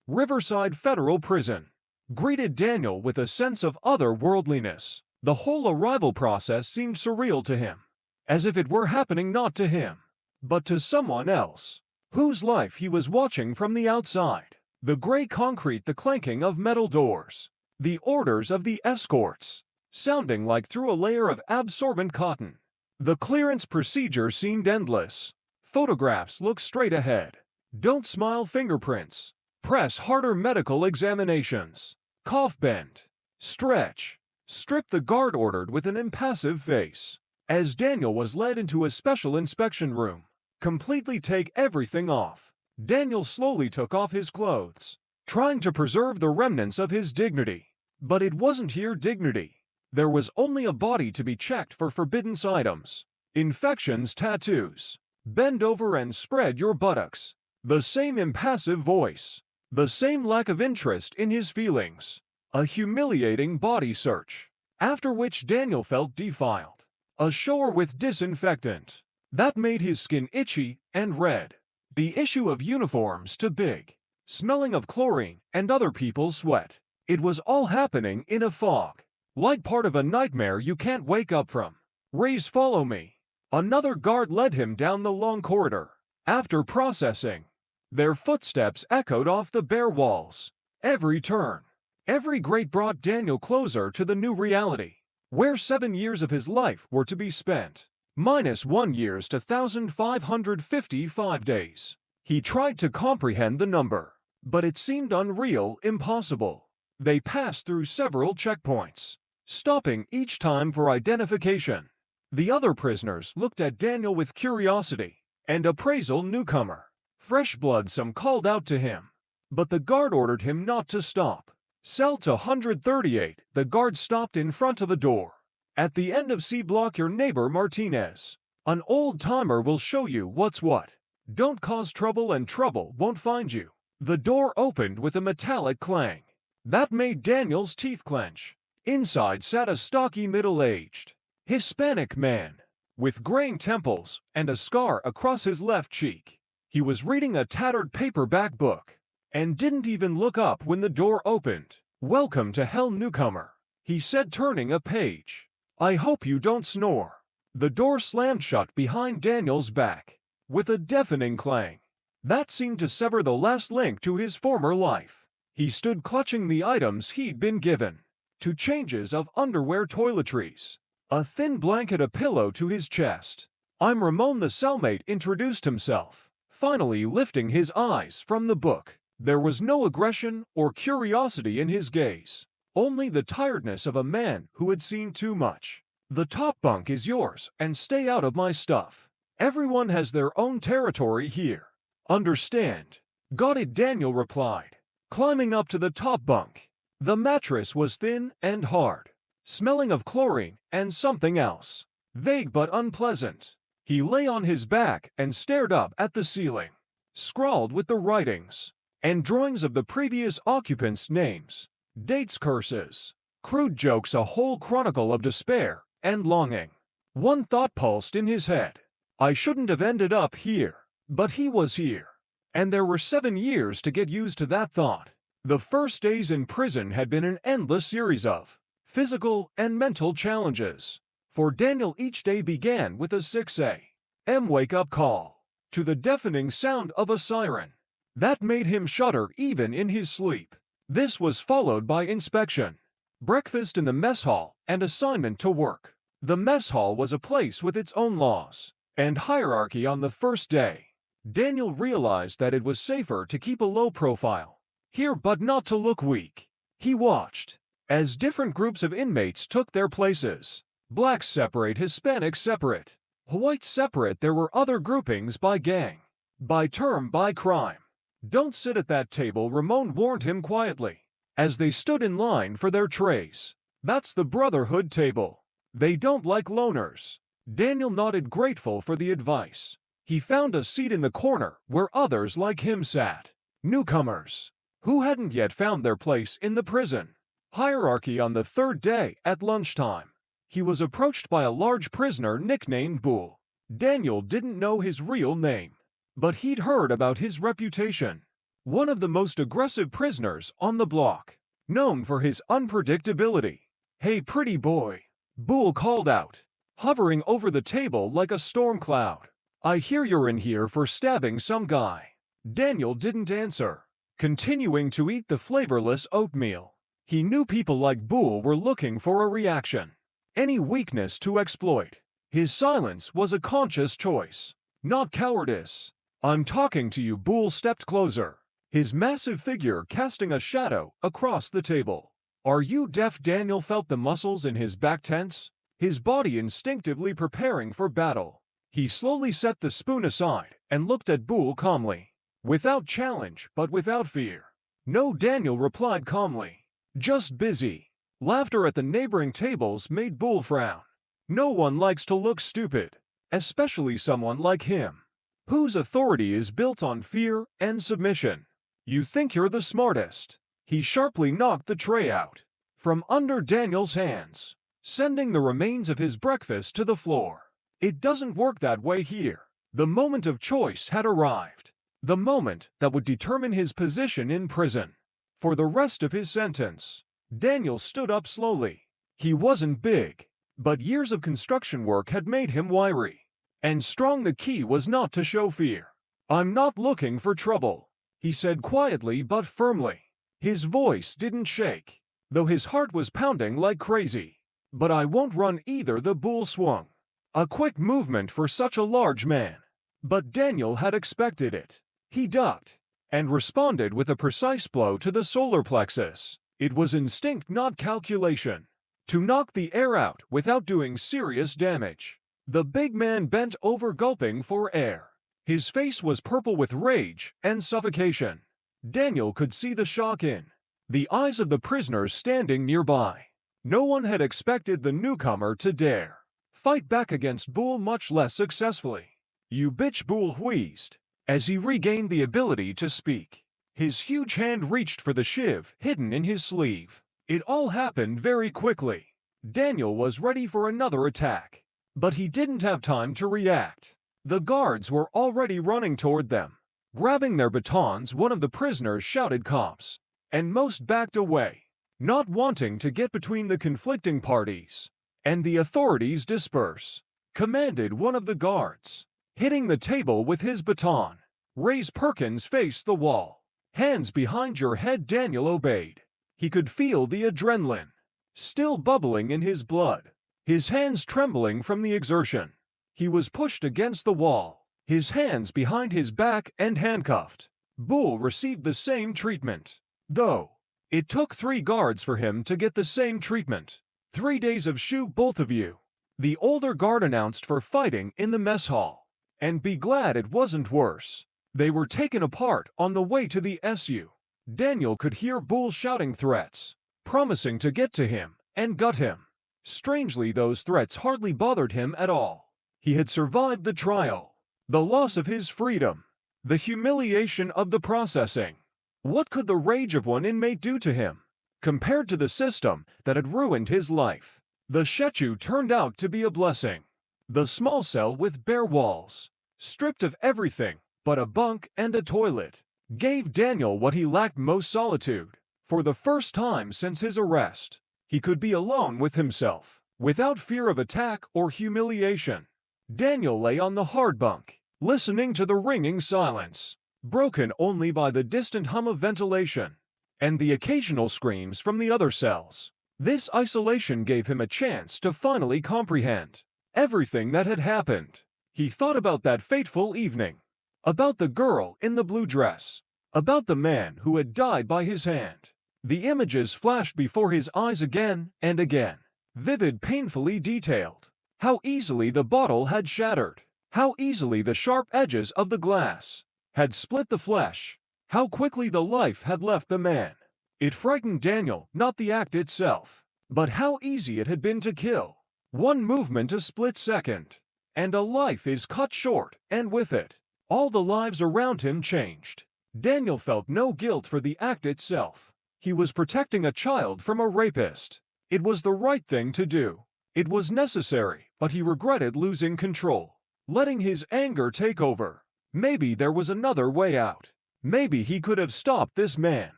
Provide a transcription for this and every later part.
Riverside Federal Prison, greeted Daniel with a sense of otherworldliness. The whole arrival process seemed surreal to him, as if it were happening not to him, but to someone else, whose life he was watching from the outside. The gray concrete, the clanking of metal doors, the orders of the escorts, sounding like through a layer of absorbent cotton. The clearance procedure seemed endless. Photographs look straight ahead. Don't smile fingerprints. Press harder medical examinations. Cough bend. Stretch. Strip, the guard ordered with an impassive face. As Daniel was led into a special inspection room. Completely take everything off. Daniel slowly took off his clothes, trying to preserve the remnants of his dignity. But it wasn't here dignity. There was only a body to be checked for forbidden items. Infections, tattoos. Bend over and spread your buttocks. The same impassive voice. The same lack of interest in his feelings. A humiliating body search, after which Daniel felt defiled. Ashore with disinfectant that made his skin itchy and red. The issue of uniforms too big. Smelling of chlorine and other people's sweat. It was all happening in a fog, like part of a nightmare you can't wake up from. Raise, follow me. Another guard led him down the long corridor. After processing, their footsteps echoed off the bare walls. Every turn, every grate brought Daniel closer to the new reality, where 7 years of his life were to be spent, minus 1 year to 1,555 days. He tried to comprehend the number, but it seemed unreal, impossible. They passed through several checkpoints, stopping each time for identification. The other prisoners looked at Daniel with curiosity and appraisal. Newcomer. Fresh blood, some called out to him, but the guard ordered him not to stop. Cell to 138, the guard stopped in front of a door. At the end of C block, your neighbor Martinez, an old-timer, will show you what's what. Don't cause trouble and trouble won't find you. The door opened with a metallic clang that made Daniel's teeth clench. Inside sat a stocky, middle-aged Hispanic man with graying temples and a scar across his left cheek. He was reading a tattered paperback book and didn't even look up when the door opened. "Welcome to hell, newcomer," he said, turning a page. "I hope you don't snore." The door slammed shut behind Daniel's back with a deafening clang that seemed to sever the last link to his former life. He stood clutching the items he'd been given. 2 changes of underwear, toiletries, a thin blanket, a pillow to his chest. "I'm Ramon," the cellmate introduced himself, finally lifting his eyes from the book. There was no aggression or curiosity in his gaze, only the tiredness of a man who had seen too much. "The top bunk is yours, and stay out of my stuff. Everyone has their own territory here. Understand?" "Got it," Daniel replied, climbing up to the top bunk. The mattress was thin and hard, smelling of chlorine and something else, vague but unpleasant. He lay on his back and stared up at the ceiling, scrawled with the writings and drawings of the previous occupants' names, dates, curses, crude jokes, a whole chronicle of despair and longing. One thought pulsed in his head. I shouldn't have ended up here, but he was here. And there were 7 years to get used to that thought. The first days in prison had been an endless series of physical and mental challenges. For Daniel, each day began with a 6 a.m. wake-up call to the deafening sound of a siren that made him shudder even in his sleep. This was followed by inspection, breakfast in the mess hall, and assignment to work. The mess hall was a place with its own laws and hierarchy. On the first day, Daniel realized that it was safer to keep a low profile here, but not to look weak. He watched as different groups of inmates took their places. Blacks separate, Hispanics separate, whites separate. There were other groupings by gang, by term, by crime. "Don't sit at that table," Ramon warned him quietly, as they stood in line for their trays. "That's the Brotherhood table. They don't like loners." Daniel nodded, grateful for the advice. He found a seat in the corner where others like him sat. Newcomers who hadn't yet found their place in the prison hierarchy. On the third day, at lunchtime, he was approached by a large prisoner nicknamed Bull. Daniel didn't know his real name, but he'd heard about his reputation. one of the most aggressive prisoners on the block, known for his unpredictability. "Hey, pretty boy," Bull called out, hovering over the table like a storm cloud. "I hear you're in here for stabbing some guy." Daniel didn't answer, continuing to eat the flavorless oatmeal. He knew people like Bull were looking for a reaction, any weakness to exploit. His silence was a conscious choice, not cowardice. "I'm talking to you." Bull stepped closer, his massive figure casting a shadow across the table. "Are you deaf?" Daniel felt the muscles in his back tense, his body instinctively preparing for battle. He slowly set the spoon aside and looked at Bull calmly, without challenge but without fear. "No," Daniel replied calmly. "Just busy." Laughter at the neighboring tables made Bull frown. No one likes to look stupid, especially someone like him, whose authority is built on fear and submission. "You think you're the smartest." He sharply knocked the tray out from under Daniel's hands, sending the remains of his breakfast to the floor. "It doesn't work that way here." The moment of choice had arrived, the moment that would determine his position in prison for the rest of his sentence. Daniel stood up slowly. He wasn't big, but years of construction work had made him wiry and strong. The key was not to show fear. "I'm not looking for trouble," he said quietly but firmly. His voice didn't shake, though his heart was pounding like crazy. "But I won't run either." The Bull swung, a quick movement for such a large man, but Daniel had expected it. He ducked and responded with a precise blow to the solar plexus. It was instinct, not calculation, to knock the air out without doing serious damage. The big man bent over, gulping for air. His face was purple with rage and suffocation. Daniel could see the shock in the eyes of the prisoners standing nearby. No one had expected the newcomer to dare fight back against Bull, much less successfully. "You bitch," Bull wheezed as he regained the ability to speak. His huge hand reached for the shiv hidden in his sleeve. It all happened very quickly. Daniel was ready for another attack, but he didn't have time to react. The guards were already running toward them. Grabbing their batons, one of the prisoners shouted, "Cops!" and most backed away, not wanting to get between the conflicting parties. "And the authorities disperse," commanded one of the guards, hitting the table with his baton. "Raise." Perkins faced the wall. "Hands behind your head." Daniel obeyed. He could feel the adrenaline still bubbling in his blood, his hands trembling from the exertion. He was pushed against the wall, his hands behind his back and handcuffed. Bull received the same treatment, though it took 3 guards for him to get the same treatment. 3 days of shoot, both of you," the older guard announced, "for fighting in the mess hall. And be glad it wasn't worse." They were taken apart on the way to the SU. Daniel could hear Bull shouting threats, promising to get to him and gut him. Strangely, those threats hardly bothered him at all. He had survived the trial, the loss of his freedom, the humiliation of the processing. What could the rage of one inmate do to him, compared to the system that had ruined his life? The Shechu turned out to be a blessing. The small cell with bare walls, stripped of everything but a bunk and a toilet, gave Daniel what he lacked most: solitude. For the first time since his arrest, he could be alone with himself, without fear of attack or humiliation. Daniel lay on the hard bunk, listening to the ringing silence, broken only by the distant hum of ventilation and the occasional screams from the other cells. This isolation gave him a chance to finally comprehend everything that had happened. He thought about that fateful evening, about the girl in the blue dress, about the man who had died by his hand. The images flashed before his eyes again and again, vivid, painfully detailed. How easily the bottle had shattered, how easily the sharp edges of the glass had split the flesh, how quickly the life had left the man. It frightened Daniel, not the act itself, but how easy it had been to kill. One movement, a split second, and a life is cut short, and with it, all the lives around him changed. Daniel felt no guilt for the act itself. He was protecting a child from a rapist. It was the right thing to do. It was necessary, but he regretted losing control, letting his anger take over. Maybe there was another way out. Maybe he could have stopped this man.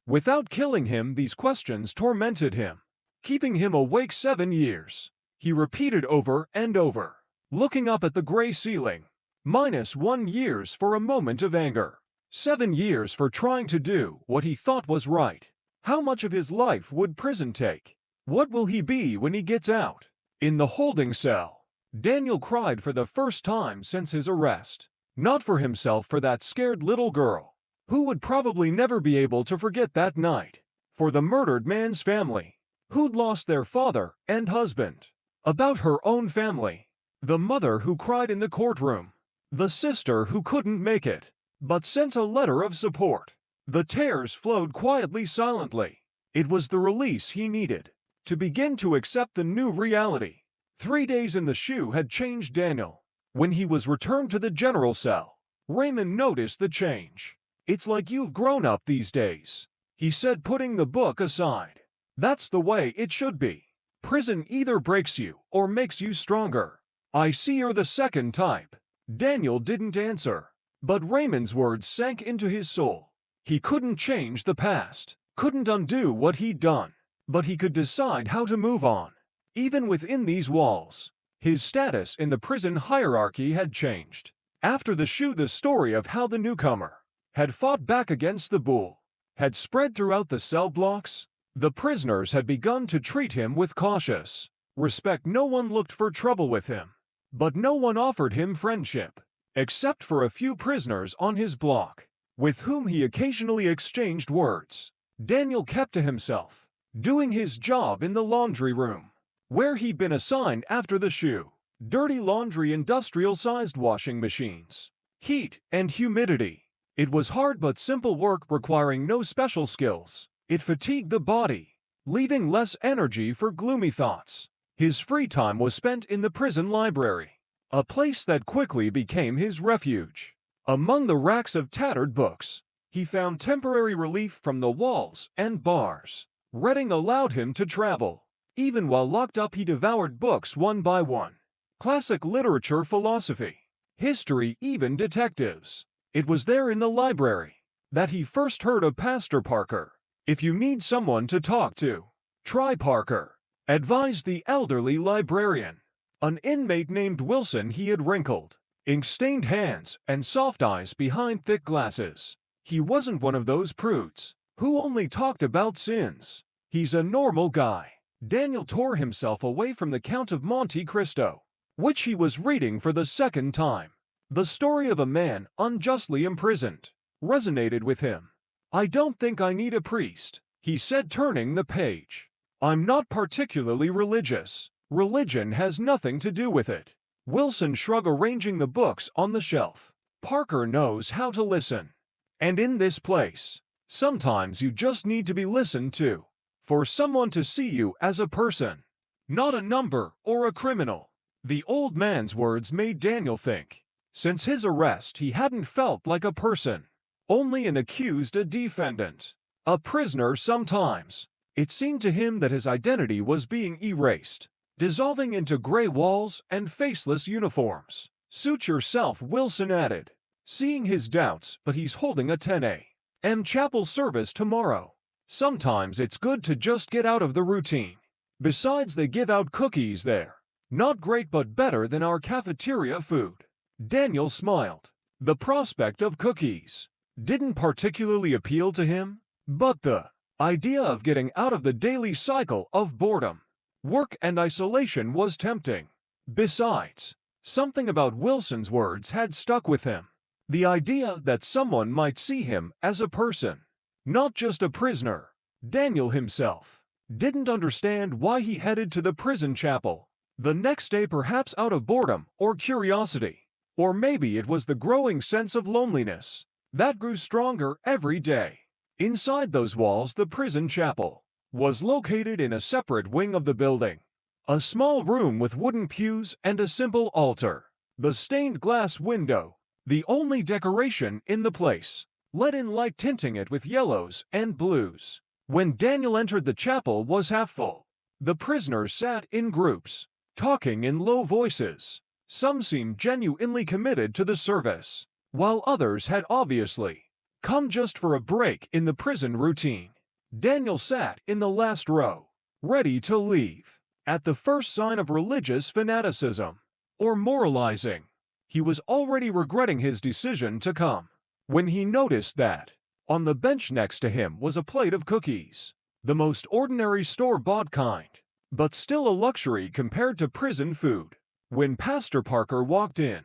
Without killing him, these questions tormented him, keeping him awake 7 years. He repeated over and over, looking up at the gray ceiling. -1 years for a moment of anger. 7 years for trying to do what he thought was right. How much of his life would prison take? What will he be when he gets out? In the holding cell, Daniel cried for the first time since his arrest. Not for himself, for that scared little girl, who would probably never be able to forget that night. For the murdered man's family, who'd lost their father and husband. About her own family. The mother who cried in the courtroom. The sister who couldn't make it, but sent a letter of support. The tears flowed quietly, silently. It was the release he needed, to begin to accept the new reality. 3 days in the shoe had changed Daniel. When he was returned to the general cell, Raymond noticed the change. "It's like you've grown up these days," he said, putting the book aside. "That's the way it should be. Prison either breaks you or makes you stronger. I see you're the second type." Daniel didn't answer, but Raymond's words sank into his soul. He couldn't change the past, couldn't undo what he'd done, but he could decide how to move on. Even within these walls, his status in the prison hierarchy had changed. After the shoe, the story of how the newcomer had fought back against the bull had spread throughout the cell blocks. The prisoners had begun to treat him with cautious respect. No one looked for trouble with him, but no one offered him friendship, except for a few prisoners on his block, with whom he occasionally exchanged words. Daniel kept to himself, doing his job in the laundry room, where he'd been assigned after the shoe. Dirty laundry, industrial-sized washing machines, heat and humidity. It was hard but simple work requiring no special skills. It fatigued the body, leaving less energy for gloomy thoughts. His free time was spent in the prison library, a place that quickly became his refuge. Among the racks of tattered books, he found temporary relief from the walls and bars. Reading allowed him to travel. Even while locked up, he devoured books one by one. Classic literature, philosophy, history, even detectives. It was there in the library that he first heard of Pastor Parker. "If you need someone to talk to, try Parker," advised the elderly librarian. An inmate named Wilson. He had wrinkled, ink-stained hands and soft eyes behind thick glasses. He wasn't one of those prudes who only talked about sins. He's a normal guy. Daniel tore himself away from the Count of Monte Cristo, which he was reading for the second time. The story of a man unjustly imprisoned resonated with him. "I don't think I need a priest," he said, turning the page. "I'm not particularly religious. Religion has nothing to do with it." Wilson shrugged, arranging the books on the shelf. "Parker knows how to listen. And in this place, sometimes you just need to be listened to. For someone to see you as a person, not a number or a criminal." The old man's words made Daniel think. Since his arrest, he hadn't felt like a person, only an accused, a defendant, a prisoner. Sometimes it seemed to him that his identity was being erased, dissolving into gray walls and faceless uniforms. "Suit yourself," Wilson added, seeing his doubts, "but he's holding a 10 a.m. chapel service tomorrow. Sometimes it's good to just get out of the routine. Besides, they give out cookies there. Not great, but better than our cafeteria food." Daniel smiled. The prospect of cookies didn't particularly appeal to him, but the idea of getting out of the daily cycle of boredom, work, and isolation was tempting. Besides, something about Wilson's words had stuck with him. The idea that someone might see him as a person, not just a prisoner. Daniel himself didn't understand why he headed to the prison chapel the next day, perhaps out of boredom or curiosity. Or maybe it was the growing sense of loneliness that grew stronger every day. Inside those walls, the prison chapel was located in a separate wing of the building. A small room with wooden pews and a simple altar. The stained glass window, the only decoration in the place, let in light, tinting it with yellows and blues. When Daniel entered, the chapel was half full. The prisoners sat in groups, talking in low voices. Some seemed genuinely committed to the service, while others had obviously come just for a break in the prison routine. Daniel sat in the last row, ready to leave, at the first sign of religious fanaticism or moralizing. He was already regretting his decision to come when he noticed that on the bench next to him was a plate of cookies, the most ordinary store-bought kind, but still a luxury compared to prison food. When Pastor Parker walked in,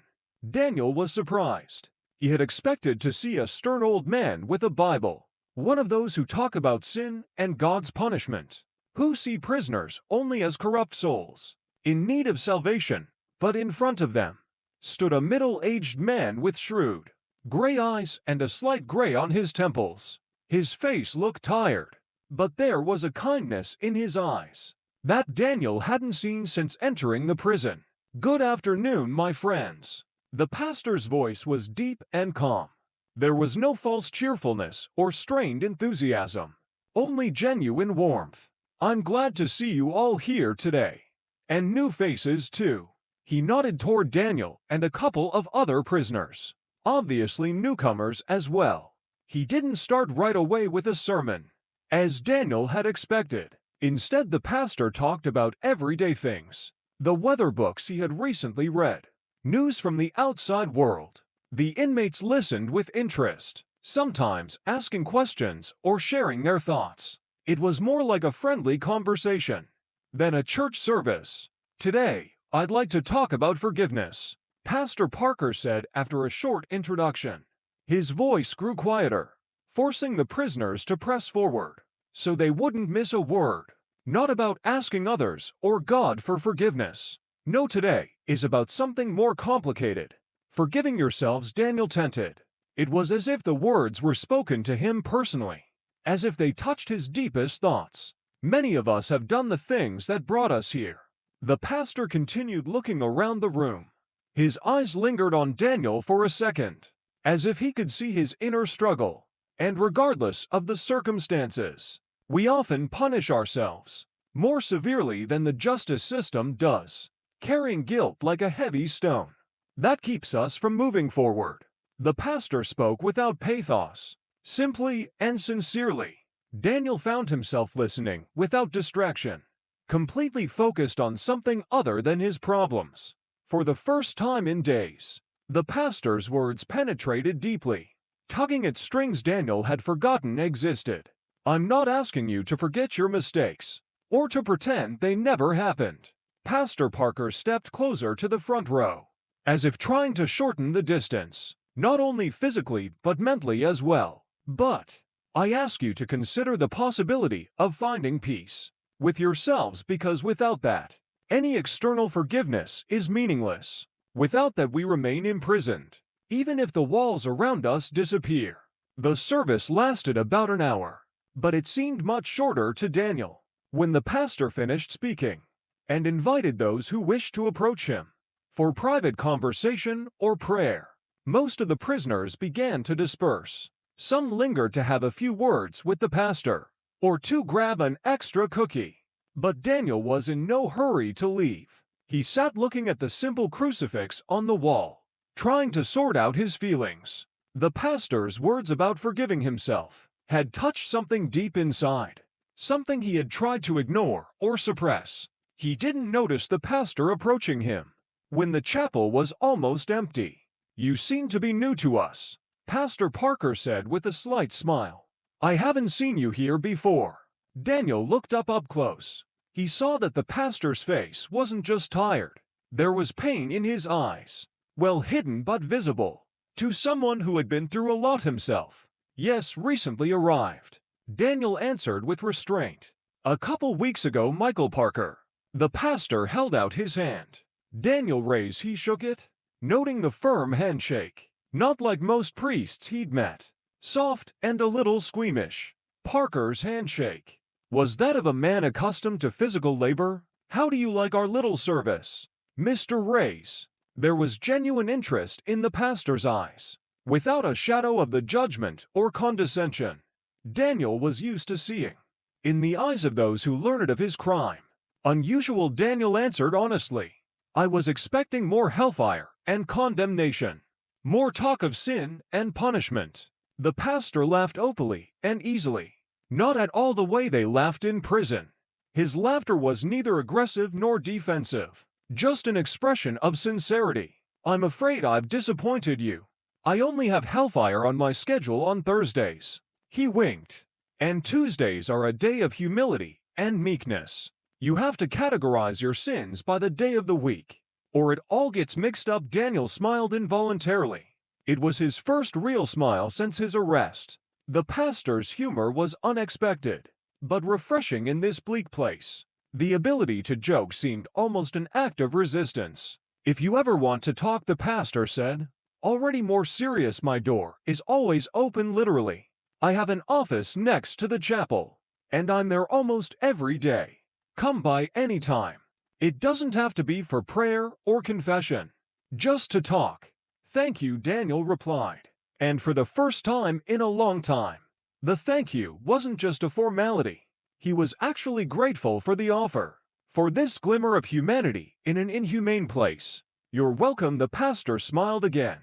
Daniel was surprised. He had expected to see a stern old man with a Bible, one of those who talk about sin and God's punishment, who see prisoners only as corrupt souls in need of salvation. But in front of them stood a middle-aged man with shrewd, gray eyes and a slight gray on his temples. His face looked tired, but there was a kindness in his eyes that Daniel hadn't seen since entering the prison. "Good afternoon, my friends." The pastor's voice was deep and calm. There was no false cheerfulness or strained enthusiasm, only genuine warmth. "I'm glad to see you all here today. And new faces, too." He nodded toward Daniel and a couple of other prisoners, obviously newcomers as well. He didn't start right away with a sermon, as Daniel had expected. Instead, the pastor talked about everyday things, the weather books he had recently read, news from the outside world. The inmates listened with interest, sometimes asking questions or sharing their thoughts. It was more like a friendly conversation than a church service. "Today, I'd like to talk about forgiveness," Pastor Parker said after a short introduction. His voice grew quieter, forcing the prisoners to press forward so they wouldn't miss a word. "Not about asking others or God for forgiveness. No, today is about something more complicated. Forgiving yourselves." Daniel tented. It was as if the words were spoken to him personally, as if they touched his deepest thoughts. "Many of us have done the things that brought us here." The pastor continued, looking around the room. His eyes lingered on Daniel for a second, as if he could see his inner struggle. "And regardless of the circumstances, we often punish ourselves more severely than the justice system does, carrying guilt like a heavy stone that keeps us from moving forward." The pastor spoke without pathos, simply and sincerely. Daniel found himself listening without distraction, completely focused on something other than his problems. For the first time in days, the pastor's words penetrated deeply, tugging at strings Daniel had forgotten existed. "I'm not asking you to forget your mistakes or to pretend they never happened." Pastor Parker stepped closer to the front row, as if trying to shorten the distance, not only physically but mentally as well. "But I ask you to consider the possibility of finding peace with yourselves, because without that, any external forgiveness is meaningless. Without that, we remain imprisoned, even if the walls around us disappear." The service lasted about an hour, but it seemed much shorter to Daniel when the pastor finished speaking and invited those who wished to approach him for private conversation or prayer. Most of the prisoners began to disperse. Some lingered to have a few words with the pastor or to grab an extra cookie. But Daniel was in no hurry to leave. He sat looking at the simple crucifix on the wall, trying to sort out his feelings. The pastor's words about forgiving himself had touched something deep inside, something he had tried to ignore or suppress. He didn't notice the pastor approaching him when the chapel was almost empty. "You seem to be new to us," Pastor Parker said with a slight smile. "I haven't seen you here before." Daniel looked up close. He saw that the pastor's face wasn't just tired. There was pain in his eyes, well hidden but visible, to someone who had been through a lot himself. "Yes, recently arrived," Daniel answered with restraint. "A couple weeks ago." "Michael Parker." The pastor held out his hand. Daniel raised. He shook it, noting the firm handshake, not like most priests he'd met, soft and a little squeamish. Parker's handshake was that of a man accustomed to physical labor. "How do you like our little service, Mr. Reyes?" There was genuine interest in the pastor's eyes, without a shadow of the judgment or condescension Daniel was used to seeing in the eyes of those who learned of his crime. "Unusual," Daniel answered honestly. "I was expecting more hellfire and condemnation, more talk of sin and punishment." The pastor laughed openly and easily. Not at all the way they laughed in prison. His laughter was neither aggressive nor defensive, just an expression of sincerity. I'm afraid I've disappointed you. I only have hellfire on my schedule on Thursdays. He winked. And Tuesdays are a day of humility and meekness. You have to categorize your sins by the day of the week, or it all gets mixed up. Daniel smiled involuntarily. It was his first real smile since his arrest. The pastor's humor was unexpected, but refreshing in this bleak place. The ability to joke seemed almost an act of resistance. If you ever want to talk, the pastor said. Already more serious, my door is always open literally. I have an office next to the chapel, and I'm there almost every day. Come by any time. It doesn't have to be for prayer or confession. Just to talk. Thank you, Daniel replied. And for the first time in a long time, the thank you wasn't just a formality. He was actually grateful for the offer, for this glimmer of humanity in an inhumane place. You're welcome, the pastor smiled again.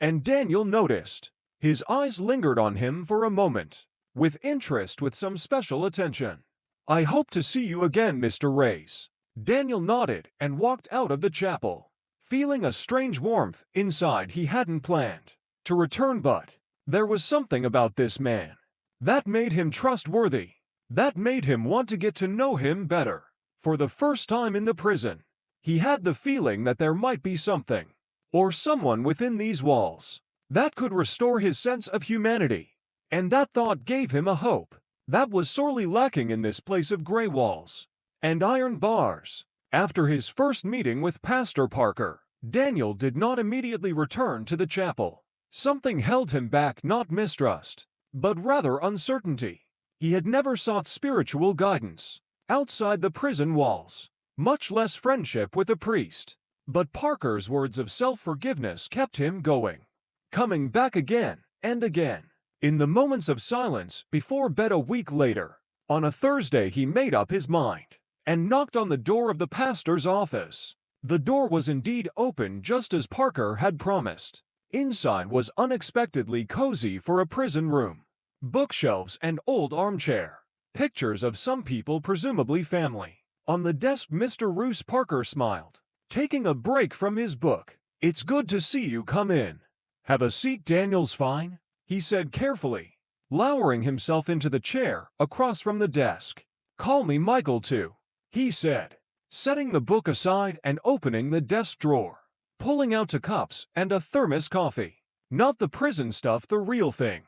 And Daniel noticed. His eyes lingered on him for a moment, with interest, with some special attention. I hope to see you again, Mr. Reyes. Daniel nodded and walked out of the chapel, feeling a strange warmth inside he hadn't planned to return, but there was something about this man that made him trustworthy, that made him want to get to know him better. For the first time in the prison, he had the feeling that there might be something, or someone within these walls, that could restore his sense of humanity. And that thought gave him a hope that was sorely lacking in this place of gray walls and iron bars. After his first meeting with Pastor Parker, Daniel did not immediately return to the chapel. Something held him back, not mistrust, but rather uncertainty. He had never sought spiritual guidance outside the prison walls, much less friendship with a priest. But Parker's words of self-forgiveness kept him going, coming back again and again. In the moments of silence before bed a week later, on a Thursday, he made up his mind and knocked on the door of the pastor's office. The door was indeed open, just as Parker had promised. Inside was unexpectedly cozy for a prison room. Bookshelves and old armchair. Pictures of some people, presumably family. On the desk, Mr. Roos. Parker smiled, taking a break from his book. It's good to see you. Come in. Have a seat. Daniel's fine, he said carefully, lowering himself into the chair across from the desk. Call me Michael too, he said, setting the book aside and opening the desk drawer, pulling out 2 cups and a thermos coffee. Not the prison stuff, the real thing.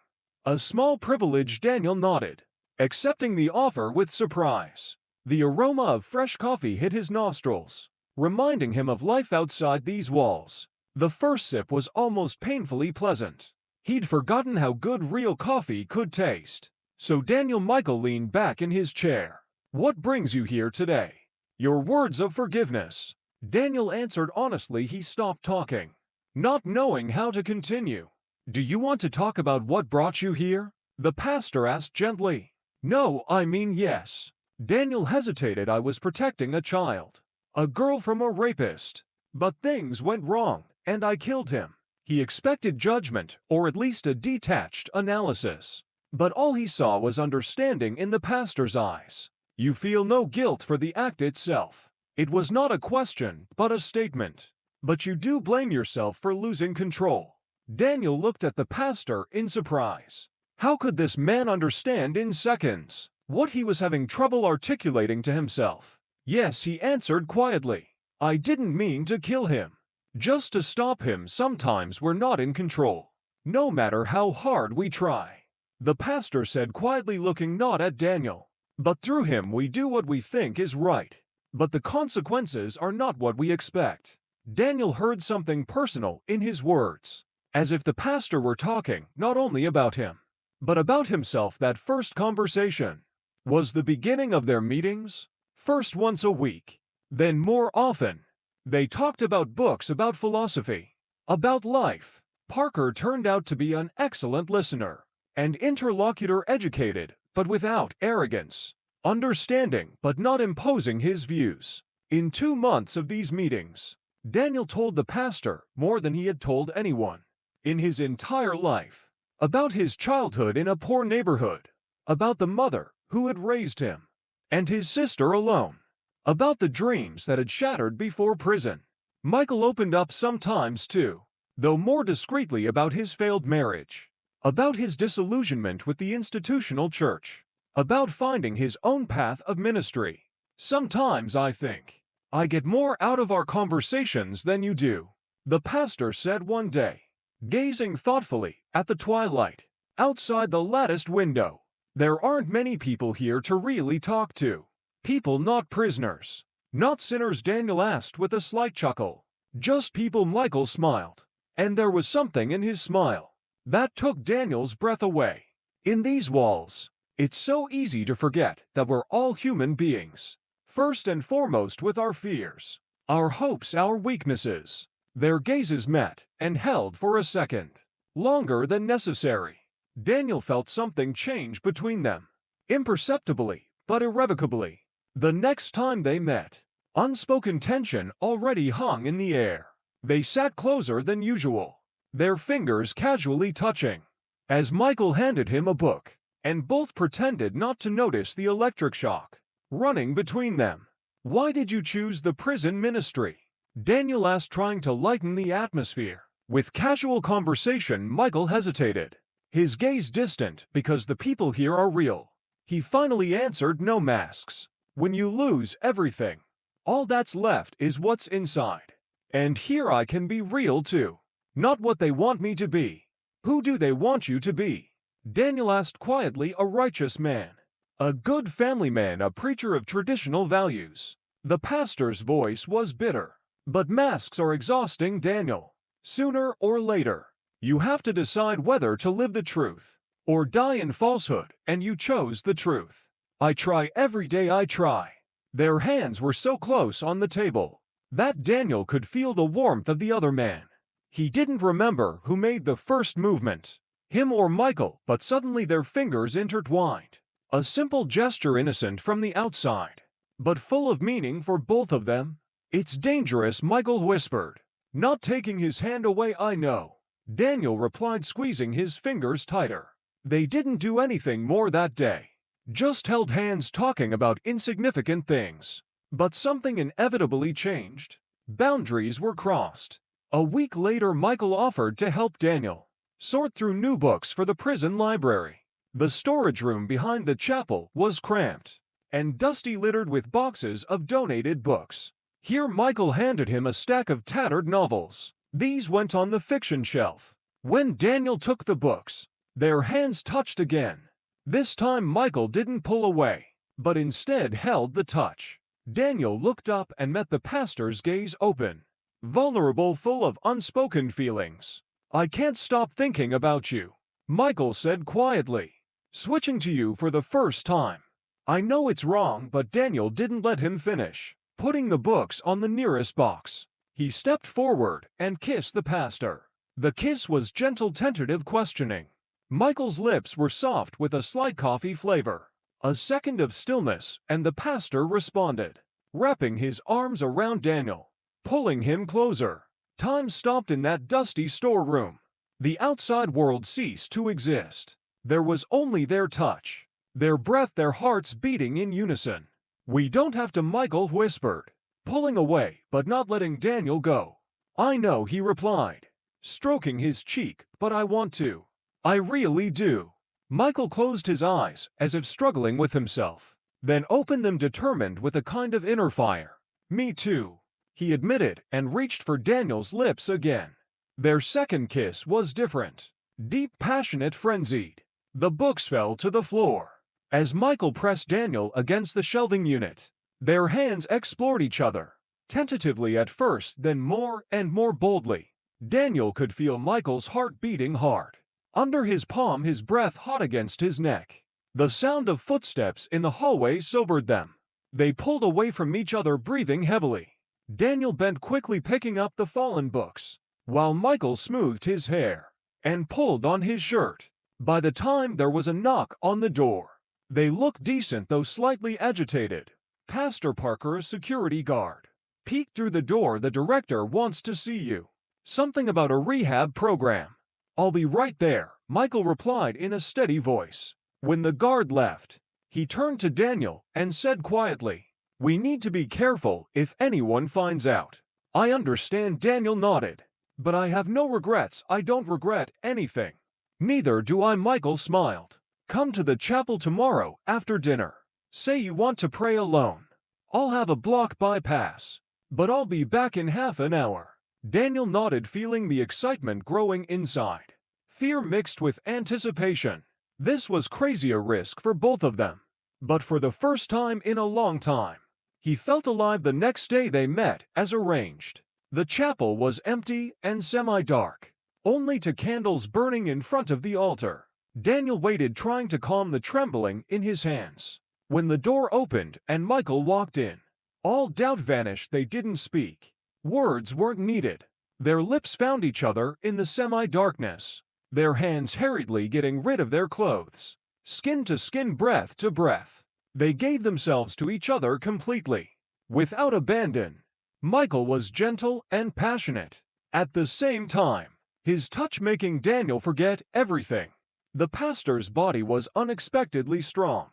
A small privilege, Daniel nodded, accepting the offer with surprise. The aroma of fresh coffee hit his nostrils, reminding him of life outside these walls. The first sip was almost painfully pleasant. He'd forgotten how good real coffee could taste. So Daniel. Michael leaned back in his chair. What brings you here today? Your words of forgiveness, Daniel answered honestly. He stopped talking, not knowing how to continue. Do you want to talk about what brought you here? The pastor asked gently. No, I mean yes. Daniel hesitated. I was protecting a child, a girl from a rapist. But things went wrong, and I killed him. He expected judgment, or at least a detached analysis. But all he saw was understanding in the pastor's eyes. You feel no guilt for the act itself. It was not a question, but a statement. But you do blame yourself for losing control. Daniel looked at the pastor in surprise. How could this man understand in seconds what he was having trouble articulating to himself? Yes, he answered quietly. I didn't mean to kill him. Just to stop him. Sometimes we're not in control, no matter how hard we try. The pastor said quietly, looking not at Daniel. But through him we do what we think is right. But the consequences are not what we expect. Daniel heard something personal in his words, as if the pastor were talking not only about him, but about himself. That first conversation was the beginning of their meetings. First once a week, then more often. They talked about books, about philosophy, about life. Parker turned out to be an excellent listener and interlocutor, educated, but without arrogance, understanding, but not imposing his views. In 2 months of these meetings, Daniel told the pastor more than he had told anyone in his entire life. about his childhood in a poor neighborhood, about the mother who had raised him, and his sister alone, about the dreams that had shattered before prison. Michael opened up sometimes too, though more discreetly, about his failed marriage, about his disillusionment with the institutional church, about finding his own path of ministry. Sometimes I think I get more out of our conversations than you do, the pastor said one day, gazing thoughtfully at the twilight outside the latticed window. There aren't many people here to really talk to. People, not prisoners, not sinners, Daniel asked with a slight chuckle. Just people. Michael smiled, and there was something in his smile that took Daniel's breath away. In these walls, it's so easy to forget that we're all human beings, first and foremost, with our fears, our hopes, our weaknesses. Their gazes met and held for a second, longer than necessary. Daniel felt something change between them, imperceptibly but irrevocably. The next time they met, unspoken tension already hung in the air. They sat closer than usual, their fingers casually touching, as Michael handed him a book, and both pretended not to notice the electric shock running between them. "Why did you choose the prison ministry?" Daniel asked, trying to lighten the atmosphere. With casual conversation, Michael hesitated, his gaze distant. "Because the people here are real," he finally answered. "No masks. When you lose everything, all that's left is what's inside. And here I can be real too. Not what they want me to be." "Who do they want you to be?" Daniel asked quietly. "A righteous man, a good family man, a preacher of traditional values." The pastor's voice was bitter. "But masks are exhausting, Daniel. Sooner or later, you have to decide whether to live the truth or die in falsehood, and you chose the truth." "I try every day, I try." Their hands were so close on the table that Daniel could feel the warmth of the other man. He didn't remember who made the first movement, him or Michael, but suddenly their fingers intertwined. A simple gesture, innocent from the outside, but full of meaning for both of them. "It's dangerous," Michael whispered, not taking his hand away. "I know," Daniel replied, squeezing his fingers tighter. They didn't do anything more that day, just held hands talking about insignificant things. But something inevitably changed. Boundaries were crossed. A week later, Michael offered to help Daniel sort through new books for the prison library. The storage room behind the chapel was cramped and dusty, littered with boxes of donated books. Here Michael handed him a stack of tattered novels. These went on the fiction shelf. When Daniel took the books, their hands touched again. This time Michael didn't pull away, but instead held the touch. Daniel looked up and met the pastor's gaze, open, vulnerable, full of unspoken feelings. "I can't stop thinking about you," Michael said quietly. "Switching to you for the first time. I know it's wrong," but Daniel didn't let him finish. Putting the books on the nearest box, he stepped forward and kissed the pastor. The kiss was gentle, tentative, questioning. Michael's lips were soft with a slight coffee flavor. A second of stillness, and the pastor responded, wrapping his arms around Daniel, pulling him closer. Time stopped in that dusty storeroom. The outside world ceased to exist. There was only their touch, their breath, their hearts beating in unison. "We don't have to," Michael whispered, pulling away but not letting Daniel go. "I know," he replied, stroking his cheek, "but I want to. I really do." Michael closed his eyes as if struggling with himself, then opened them, determined with a kind of inner fire. "Me too," he admitted, and reached for Daniel's lips again. Their second kiss was different, deep, passionate, frenzied. The books fell to the floor as Michael pressed Daniel against the shelving unit. Their hands explored each other, tentatively at first, then more and more boldly. Daniel could feel Michael's heart beating hard under his palm, his breath hot against his neck. The sound of footsteps in the hallway sobered them. They pulled away from each other, breathing heavily. Daniel bent quickly, picking up the fallen books, while Michael smoothed his hair and pulled on his shirt. By the time there was a knock on the door, they looked decent, though slightly agitated. Pastor Parker, a security guard, peeked through the door. "The director wants to see you. Something about a rehab program." "I'll be right there," Michael replied in a steady voice. When the guard left, he turned to Daniel and said quietly, "We need to be careful if anyone finds out." "I understand," Daniel nodded. "But I have no regrets. I don't regret anything." "Neither do I," Michael smiled. "Come to the chapel tomorrow after dinner. Say you want to pray alone. I'll have a block bypass, but I'll be back in half an hour." Daniel nodded, feeling the excitement growing inside. Fear mixed with anticipation. This was crazy a risk for both of them. But for the first time in a long time, he felt alive. The next day they met as arranged. The chapel was empty and semi-dark, only two candles burning in front of the altar. Daniel waited, trying to calm the trembling in his hands. When the door opened and Michael walked in, all doubt vanished. They didn't speak. Words weren't needed. Their lips found each other in the semi-darkness, their hands hurriedly getting rid of their clothes. Skin to skin, breath to breath, they gave themselves to each other completely, without abandon. Michael was gentle and passionate. At the same time, his touch making Daniel forget everything. The pastor's body was unexpectedly strong.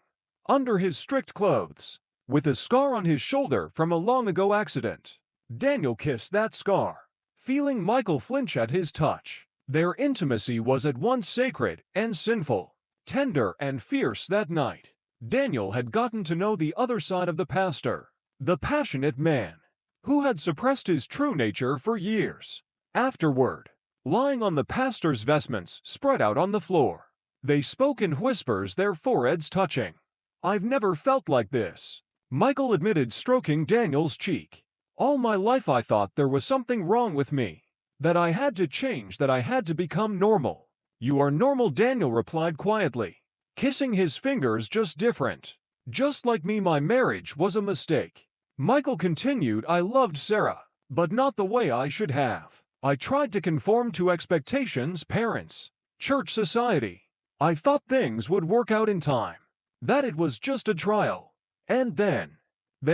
Under his strict clothes, with a scar on his shoulder from a long-ago accident, Daniel kissed that scar, feeling Michael flinch at his touch. Their intimacy was at once sacred and sinful, tender and fierce that night. Daniel had gotten to know the other side of the pastor, the passionate man, who had suppressed his true nature for years. Afterward, lying on the pastor's vestments spread out on the floor, they spoke in whispers, their foreheads touching. "I've never felt like this," Michael admitted, stroking Daniel's cheek. "All my life I thought there was something wrong with me, that I had to change, that I had to become normal." "You are normal," Daniel replied quietly, kissing his fingers. "Just different. Just like me. My marriage was a mistake." Michael continued, "I loved Sarah, but not the way I should have. I tried to conform to expectations, parents, church, society. I thought things would work out in time, that it was just a trial. And then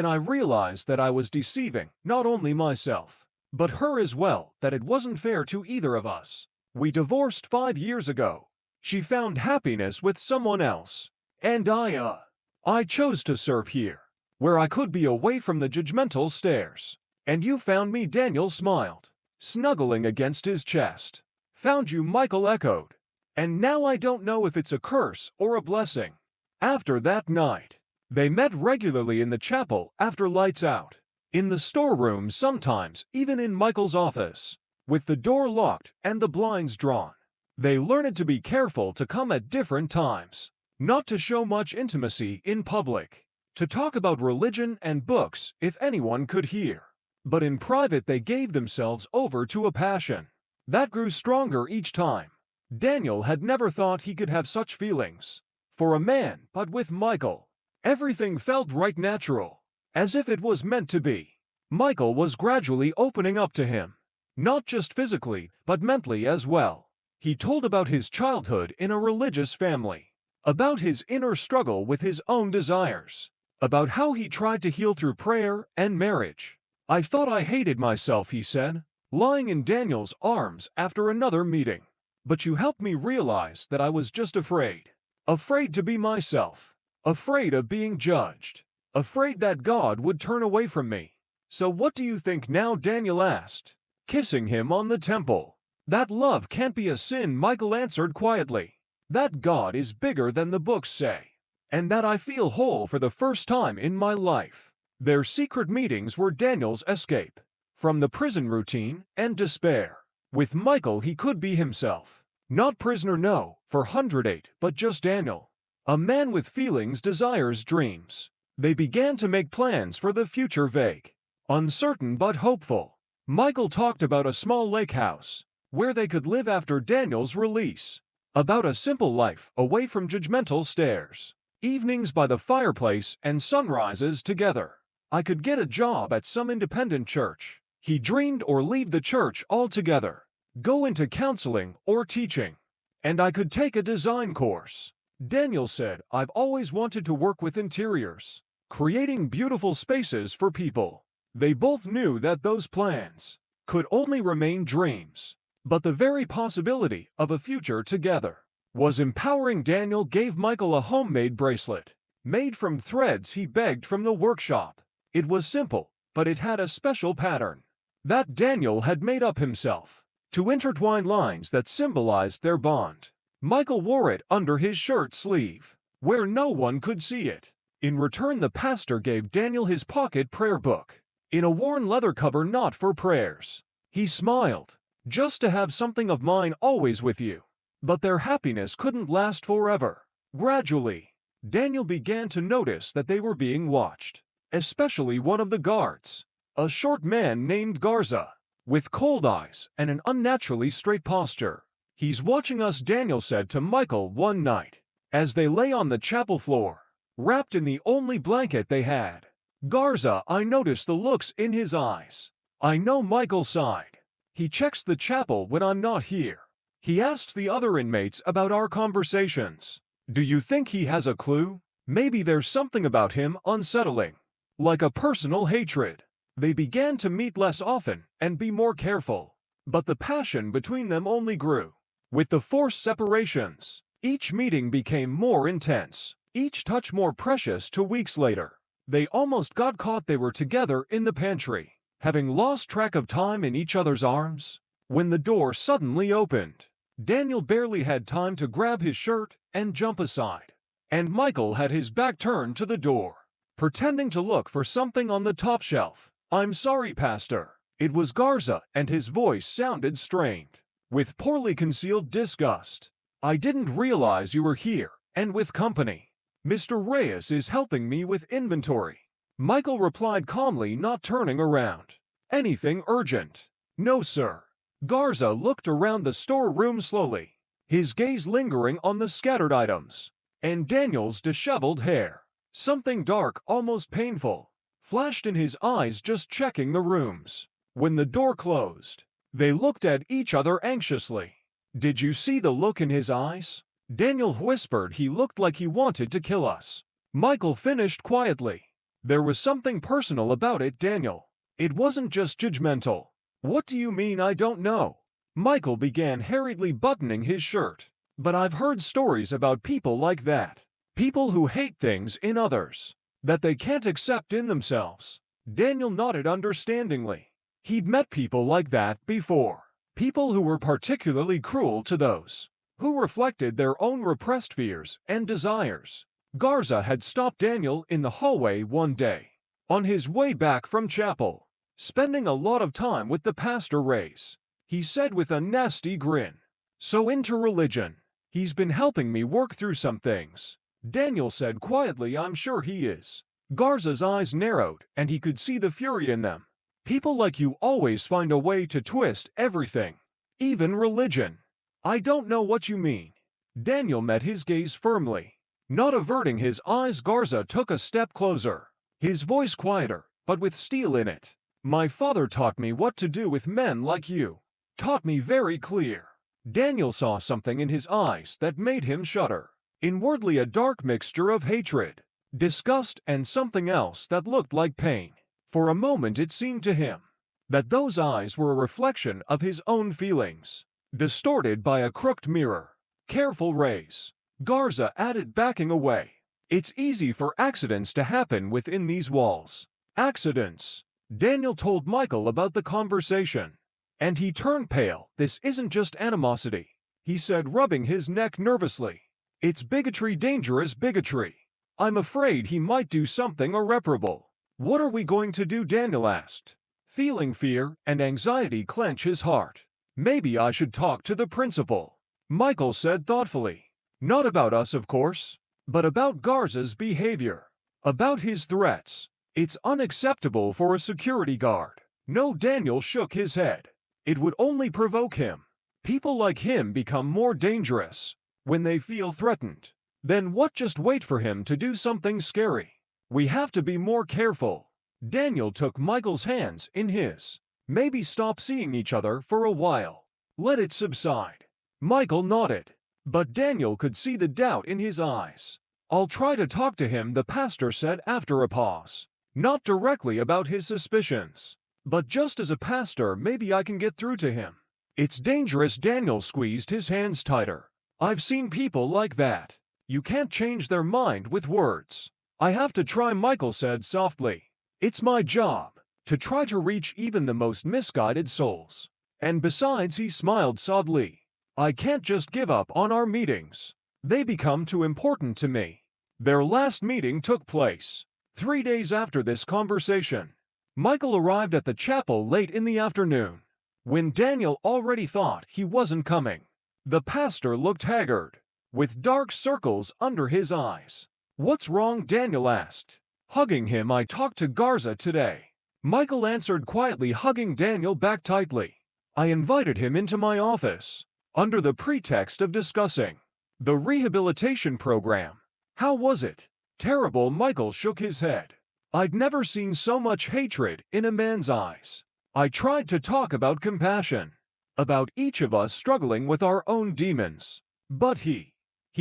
I realized that I was deceiving not only myself, but her as well, that it wasn't fair to either of us. We divorced 5 years ago. She found happiness with someone else. And I chose to serve here, where I could be away from the judgmental stares. And you found me." Daniel smiled, snuggling against his chest. "Found you," Michael echoed. "And now I don't know if it's a curse or a blessing." After that night, they met regularly in the chapel after lights out, in the storeroom, sometimes even in Michael's office, with the door locked and the blinds drawn. They learned to be careful, to come at different times, not to show much intimacy in public, to talk about religion and books if anyone could hear. But in private they gave themselves over to a passion that grew stronger each time. Daniel had never thought he could have such feelings for a man, but with Michael, everything felt right, natural, as if it was meant to be. Michael was gradually opening up to him, not just physically, but mentally as well. He told about his childhood in a religious family, about his inner struggle with his own desires, about how he tried to heal through prayer and marriage. "I thought I hated myself," he said, lying in Daniel's arms after another meeting. "But you helped me realize that I was just afraid. Afraid to be myself. Afraid of being judged. Afraid that God would turn away from me." "So what do you think now?" Daniel asked, kissing him on the temple. "That love can't be a sin," Michael answered quietly. "That God is bigger than the books say. And that I feel whole for the first time in my life." Their secret meetings were Daniel's escape from the prison routine and despair. With Michael he could be himself. Not prisoner, no, for 108, but just Daniel. A man with feelings, desires, dreams. They began to make plans for the future, vague, uncertain but hopeful. Michael talked about a small lake house where they could live after Daniel's release. About a simple life away from judgmental stares. Evenings by the fireplace and sunrises together. "I could get a job at some independent church," he dreamed, "or leave the church altogether. Go into counseling or teaching. And I could take a design course." Daniel said, "I've always wanted to work with interiors, creating beautiful spaces for people." They both knew that those plans could only remain dreams, but the very possibility of a future together was empowering. Daniel gave Michael a homemade bracelet, made from threads he begged from the workshop. It was simple, but it had a special pattern that Daniel had made up himself to intertwine lines that symbolized their bond. Michael wore it under his shirt sleeve, where no one could see it. In return, the pastor gave Daniel his pocket prayer book, in a worn leather cover not for prayers. He smiled, just to have something of mine always with you. But their happiness couldn't last forever. Gradually, Daniel began to notice that they were being watched, especially one of the guards, a short man named Garza, with cold eyes and an unnaturally straight posture. "He's watching us," Daniel said to Michael one night, as they lay on the chapel floor, wrapped in the only blanket they had. "Garza, I noticed the looks in his eyes." "I know," Michael sighed. "He checks the chapel when I'm not here. He asks the other inmates about our conversations. Do you think he has a clue? Maybe there's something about him unsettling, like a personal hatred." They began to meet less often and be more careful, but the passion between them only grew. With the forced separations, each meeting became more intense, each touch more precious. 2 weeks later, they almost got caught. They were together in the pantry, having lost track of time in each other's arms, when the door suddenly opened. Daniel barely had time to grab his shirt and jump aside, and Michael had his back turned to the door, pretending to look for something on the top shelf. "I'm sorry, Pastor." It was Garza, and his voice sounded strained, with poorly concealed disgust. "I didn't realize you were here, and with company. Mr. Reyes is helping me with inventory." Michael replied calmly, not turning around. "Anything urgent?" "No, sir." Garza looked around the storeroom slowly, his gaze lingering on the scattered items and Daniel's disheveled hair. Something dark, almost painful, flashed in his eyes, just checking the rooms. When the door closed, they looked at each other anxiously. "Did you see the look in his eyes?" Daniel whispered. "He looked like he wanted to kill us." Michael finished quietly. "There was something personal about it, Daniel. It wasn't just judgmental." "What do you mean?" "I don't know." Michael began hurriedly buttoning his shirt. "But I've heard stories about people like that. People who hate things in others that they can't accept in themselves." Daniel nodded understandingly. He'd met people like that before. People who were particularly cruel to those who reflected their own repressed fears and desires. Garza had stopped Daniel in the hallway one day, on his way back from chapel, spending a lot of time with the pastor Reyes. He said with a nasty grin, "So into religion. He's been helping me work through some things." Daniel said quietly, "I'm sure he is." Garza's eyes narrowed, and he could see the fury in them. "People like you always find a way to twist everything, even religion." "I don't know what you mean." Daniel met his gaze firmly, not averting his eyes. Garza took a step closer, his voice quieter, but with steel in it. "My father taught me what to do with men like you. Taught me very clear." Daniel saw something in his eyes that made him shudder. Inwardly, a dark mixture of hatred, disgust, and something else that looked like pain. For a moment it seemed to him that those eyes were a reflection of his own feelings, distorted by a crooked mirror. "Careful, Reyes," Garza added, backing away. "It's easy for accidents to happen within these walls." "Accidents?" Daniel told Michael about the conversation, and he turned pale. "This isn't just animosity," he said, rubbing his neck nervously. "It's bigotry, dangerous bigotry. I'm afraid he might do something irreparable." "What are we going to do?" Daniel asked, feeling fear and anxiety clench his heart. "Maybe I should talk to the principal," Michael said thoughtfully. "Not about us, of course, but about Garza's behavior, about his threats. It's unacceptable for a security guard." "No," Daniel shook his head. "It would only provoke him. People like him become more dangerous when they feel threatened. Then what? Just wait for him to do something scary. We have to be more careful." Daniel took Michael's hands in his. "Maybe stop seeing each other for a while. Let it subside." Michael nodded, but Daniel could see the doubt in his eyes. "I'll try to talk to him," the pastor said after a pause. "Not directly about his suspicions, but just as a pastor, maybe I can get through to him." "It's dangerous." Daniel squeezed his hands tighter. I've seen people like that. You can't change their mind with words. I have to try, Michael said softly. It's my job to try to reach even the most misguided souls. And besides, he smiled sadly, I can't just give up on our meetings. They become too important to me. Their last meeting took place 3 days after this conversation. Michael arrived at the chapel late in the afternoon, when Daniel already thought he wasn't coming. The pastor looked haggard, with dark circles under his eyes. What's wrong? Daniel asked, hugging him. I talked to Garza today. Michael answered quietly, hugging Daniel back tightly. I invited him into my office, under the pretext of discussing the rehabilitation program. How was it? Terrible. Michael shook his head. I'd never seen so much hatred in a man's eyes. I tried to talk about compassion, about each of us struggling with our own demons. But he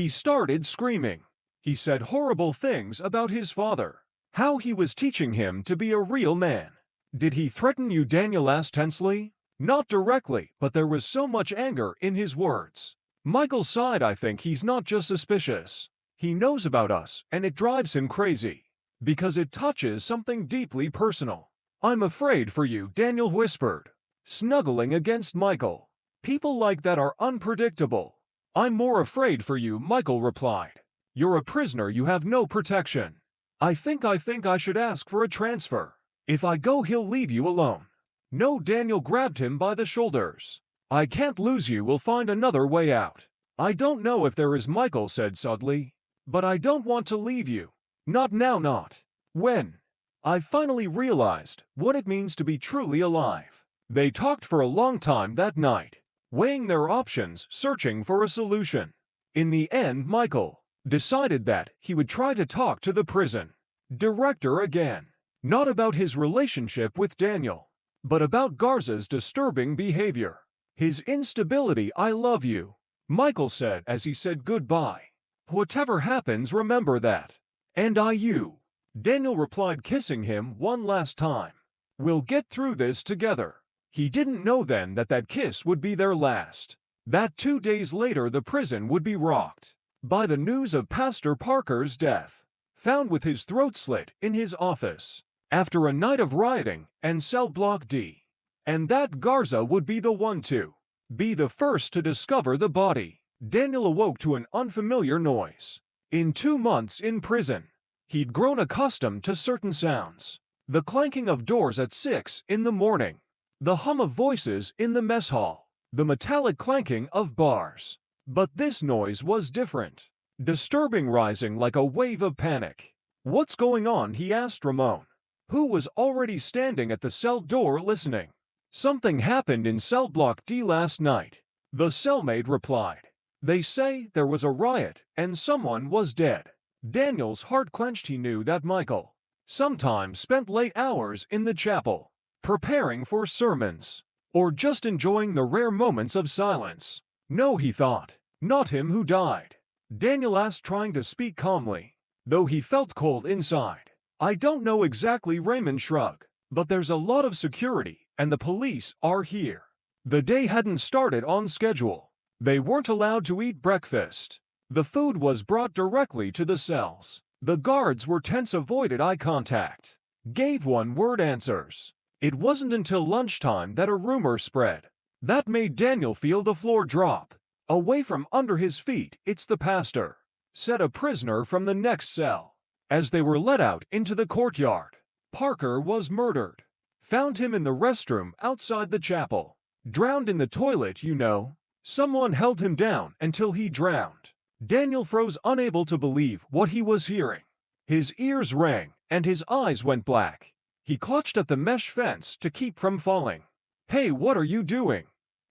started screaming. He said horrible things about his father, how he was teaching him to be a real man. Did he threaten you? Daniel asked tensely. Not directly, but there was so much anger in his words. Michael sighed. I think he's not just suspicious. He knows about us, and it drives him crazy, because it touches something deeply personal. I'm afraid for you, Daniel whispered, snuggling against Michael. People like that are unpredictable. I'm more afraid for you, Michael replied. You're a prisoner, you have no protection. I think I should ask for a transfer. If I go, he'll leave you alone. No, Daniel grabbed him by the shoulders. I can't lose you, we'll find another way out. I don't know if there is, Michael said sadly, but I don't want to leave you. Not now, not when I finally realized what it means to be truly alive. They talked for a long time that night, weighing their options, searching for a solution. In the end, Michael decided that he would try to talk to the prison director again, not about his relationship with Daniel, but about Garza's disturbing behavior, his instability. I love you, Michael said as he said goodbye. Whatever happens, remember that. And I you, Daniel replied, kissing him one last time. We'll get through this together. He didn't know then that that kiss would be their last, that 2 days later the prison would be rocked by the news of Pastor Parker's death, found with his throat slit in his office after a night of rioting and cell block D, and that Garza would be the one to be the first to discover the body. Daniel awoke to an unfamiliar noise. In 2 months in prison, he'd grown accustomed to certain sounds. The clanking of doors at 6 in the morning, the hum of voices in the mess hall, the metallic clanking of bars. But this noise was different, disturbing, rising like a wave of panic. What's going on? He asked Ramon, who was already standing at the cell door listening. Something happened in cell block D last night, the cellmate replied. They say there was a riot and someone was dead. Daniel's heart clenched. He knew that Michael sometimes spent late hours in the chapel, preparing for sermons, or just enjoying the rare moments of silence. No, he thought, not him who died. Daniel asked, trying to speak calmly, though he felt cold inside. I don't know exactly, Raymond shrugged, but there's a lot of security, and the police are here. The day hadn't started on schedule. They weren't allowed to eat breakfast. The food was brought directly to the cells. The guards were tense, avoided eye contact, gave one-word answers. It wasn't until lunchtime that a rumor spread that made Daniel feel the floor drop away from under his feet. It's the pastor, said a prisoner from the next cell. As they were let out into the courtyard, Parker was murdered. Found him in the restroom outside the chapel. Drowned in the toilet, you know. Someone held him down until he drowned. Daniel froze, unable to believe what he was hearing. His ears rang, and his eyes went black. He clutched at the mesh fence to keep from falling. Hey, what are you doing?